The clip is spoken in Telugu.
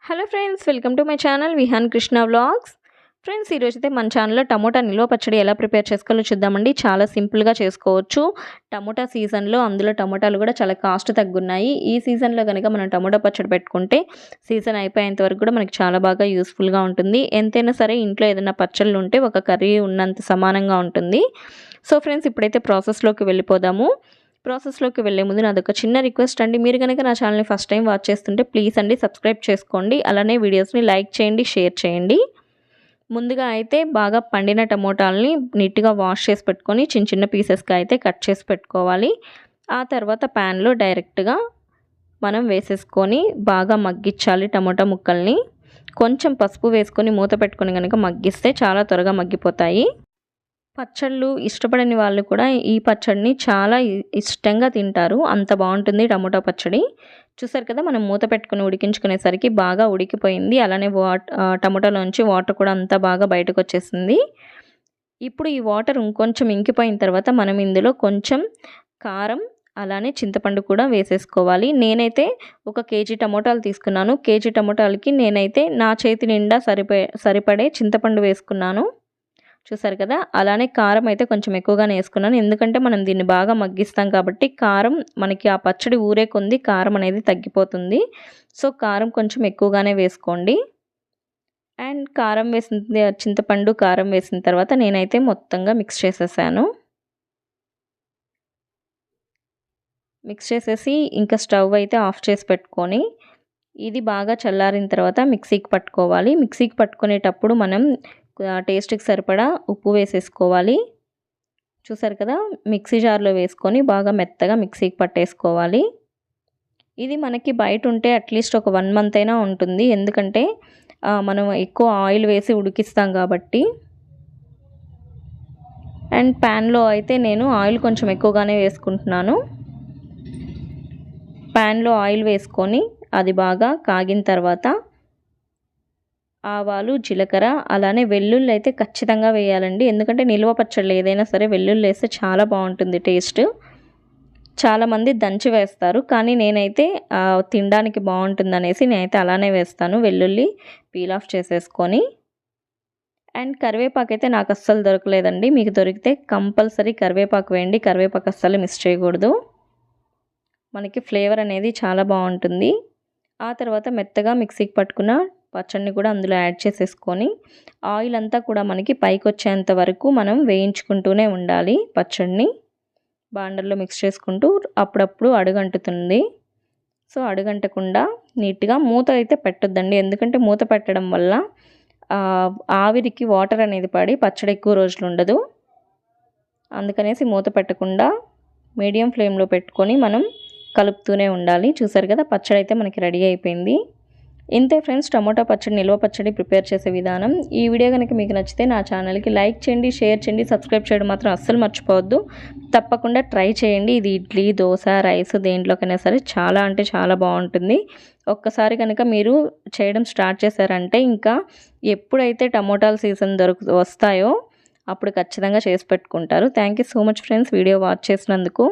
Hello friends, welcome to my channel Vihaan Krishna vlogs. Friends, ఈరోజైతే మన ఛానల్లో టమోటా నిల్వ పచ్చడి ఎలా ప్రిపేర్ చేసుకోవాలో చూద్దామండి. చాలా సింపుల్గా చేసుకోవచ్చు. టమోటా సీజన్లో అందులో టమోటాలు కూడా చాలా కాస్ట్ తగ్గున్నాయి. ఈ సీజన్లో కనుక మనం టమోటా పచ్చడి పెట్టుకుంటే సీజన్ అయిపోయేంత వరకు కూడా మనకి చాలా బాగా యూస్ఫుల్గా ఉంటుంది. ఎంతైనా సరే ఇంట్లో ఏదైనా పచ్చళ్ళు ఉంటే ఒక కర్రీ ఉన్నంత సమానంగా ఉంటుంది. సో ఫ్రెండ్స్, ఇప్పుడైతే ప్రాసెస్లోకి వెళ్ళిపోదాము. ప్రాసెస్లోకి వెళ్ళే ముందు నాదొక చిన్న రిక్వెస్ట్ అండి. మీరు కనుక నా ఛానల్ని ఫస్ట్ టైం వాచ్ చేస్తుంటే ప్లీజ్ అండి సబ్స్క్రైబ్ చేసుకోండి. అలానే వీడియోస్ని లైక్ చేయండి, షేర్ చేయండి. ముందుగా అయితే బాగా పండిన టమోటాలని నీట్గా వాష్ చేసి పెట్టుకొని చిన్న చిన్న పీసెస్గా అయితే కట్ చేసి పెట్టుకోవాలి. ఆ తర్వాత ప్యాన్లో డైరెక్ట్గా మనం వేసేసుకొని బాగా మగ్గించాలి టమోటా ముక్కల్ని. కొంచెం పసుపు వేసుకొని మూత పెట్టుకొని కనుక మగ్గిస్తే చాలా త్వరగా మగ్గిపోతాయి. పచ్చళ్ళు ఇష్టపడని వాళ్ళు కూడా ఈ పచ్చడిని చాలా ఇష్టంగా తింటారు. అంత బాగుంటుంది టమోటా పచ్చడి. చూసారు కదా, మనం మూత పెట్టుకుని ఉడికించుకునేసరికి బాగా ఉడికిపోయింది. అలానే టమోటాలోంచి వాటర్ కూడా అంతా బాగా బయటకు వచ్చేసింది. ఇప్పుడు ఈ వాటర్ ఇంకొంచెం ఇంకిపోయిన తర్వాత మనం ఇందులో కొంచెం కారం అలానే చింతపండు కూడా వేసేసుకోవాలి. నేనైతే 1 కేజీ టమోటాలు తీసుకున్నాను. కేజీ టమోటాలకి నేనైతే నా చేతి నిండా సరిపడే చింతపండు వేసుకున్నాను. చూసారు కదా, అలానే కారం అయితే కొంచెం ఎక్కువగానే వేసుకున్నాను. ఎందుకంటే మనం దీన్ని బాగా మగ్గిస్తాం కాబట్టి కారం మనకి ఆ పచ్చడి ఊరే కొంది కారం అనేది తగ్గిపోతుంది. సో కారం కొంచెం ఎక్కువగానే వేసుకోండి. అండ్ కారం వేసిన చింతపండు కారం వేసిన తర్వాత నేనైతే మొత్తంగా మిక్స్ చేసేసాను. మిక్స్ చేసేసి ఇంకా స్టవ్ అయితే ఆఫ్ చేసి పెట్టుకొని ఇది బాగా చల్లారిన తర్వాత మిక్సీకి పట్టుకోవాలి. మిక్సీకి పట్టుకునేటప్పుడు మనం టేస్ట్కి సరిపడా ఉప్పు వేసేసుకోవాలి. చూసారు కదా, మిక్సీ జార్లో వేసుకొని బాగా మెత్తగా మిక్సీకి పట్టేసుకోవాలి. ఇది మనకి బయట ఉంటే అట్లీస్ట్ ఒక 1 మంత్ అయినా ఉంటుంది. ఎందుకంటే మనం ఎక్కువ ఆయిల్ వేసి ఉడికిస్తాం కాబట్టి. అండ్ ప్యాన్లో అయితే నేను ఆయిల్ కొంచెం ఎక్కువగానే వేసుకుంటున్నాను. ప్యాన్లో ఆయిల్ వేసుకొని అది బాగా కాగిన తర్వాత ఆవాలు, జీలకర్ర అలానే వెల్లుల్లి అయితే ఖచ్చితంగా వేయాలండి. ఎందుకంటే నిల్వ పచ్చళ్ళు ఏదైనా సరే వెల్లుల్లి వేస్తే చాలా బాగుంటుంది టేస్ట్. చాలామంది దంచి వేస్తారు, కానీ నేనైతే తినడానికి బాగుంటుందనేసి నేనైతే అలానే వేస్తాను. వెల్లుల్లి పీల్ ఆఫ్ చేసేసుకొని. అండ్ కరివేపాకు అయితే నాకు అస్సలు దొరకలేదండి. మీకు దొరికితే కంపల్సరీ కరివేపాకు వేయండి. కరివేపాకు అస్సలు మిస్ చేయకూడదు. మనకి ఫ్లేవర్ అనేది చాలా బాగుంటుంది. ఆ తర్వాత మెత్తగా మిక్సీకి పట్టుకున్న పచ్చడిని కూడా అందులో యాడ్ చేసేసుకొని ఆయిల్ అంతా కూడా మనకి పైకి వచ్చేంత వరకు మనం వేయించుకుంటూనే ఉండాలి. పచ్చడిని బాండల్లో మిక్స్ చేసుకుంటూ అప్పుడప్పుడు అడుగంటుతుంది. సో అడుగంటకుండా నీట్గా మూత అయితే పెట్టొద్దండి. ఎందుకంటే మూత పెట్టడం వల్ల ఆవిరికి వాటర్ అనేది పడి పచ్చడి ఎక్కువ రోజులు ఉండదు. అందుకనేసి మూత పెట్టకుండా మీడియం ఫ్లేమ్లో పెట్టుకొని మనం కలుపుతూనే ఉండాలి. చూసారు కదా, పచ్చడి అయితే మనకి రెడీ అయిపోయింది. ఇంతే ఫ్రెండ్స్, టమోటా పచ్చడి నిల్వ పచ్చడి ప్రిపేర్ చేసే విధానం. ఈ వీడియో కనుక మీకు నచ్చితే నా ఛానల్కి లైక్ చేయండి, షేర్ చేయండి, సబ్స్క్రైబ్ చేయడం మాత్రం అస్సలు మర్చిపోవద్దు. తప్పకుండా ట్రై చేయండి. ఇది ఇడ్లీ, దోశ, రైస్ దేంట్లోకైనా సరే చాలా అంటే చాలా బాగుంటుంది. ఒక్కసారి కనుక మీరు చేయడం స్టార్ట్ చేశారంటే ఇంకా ఎప్పుడైతే టమోటాల సీజన్ వస్తాయో అప్పుడు ఖచ్చితంగా చేసి పెట్టుకుంటారు. Thank you so much friends, video watch చేసినందుకు.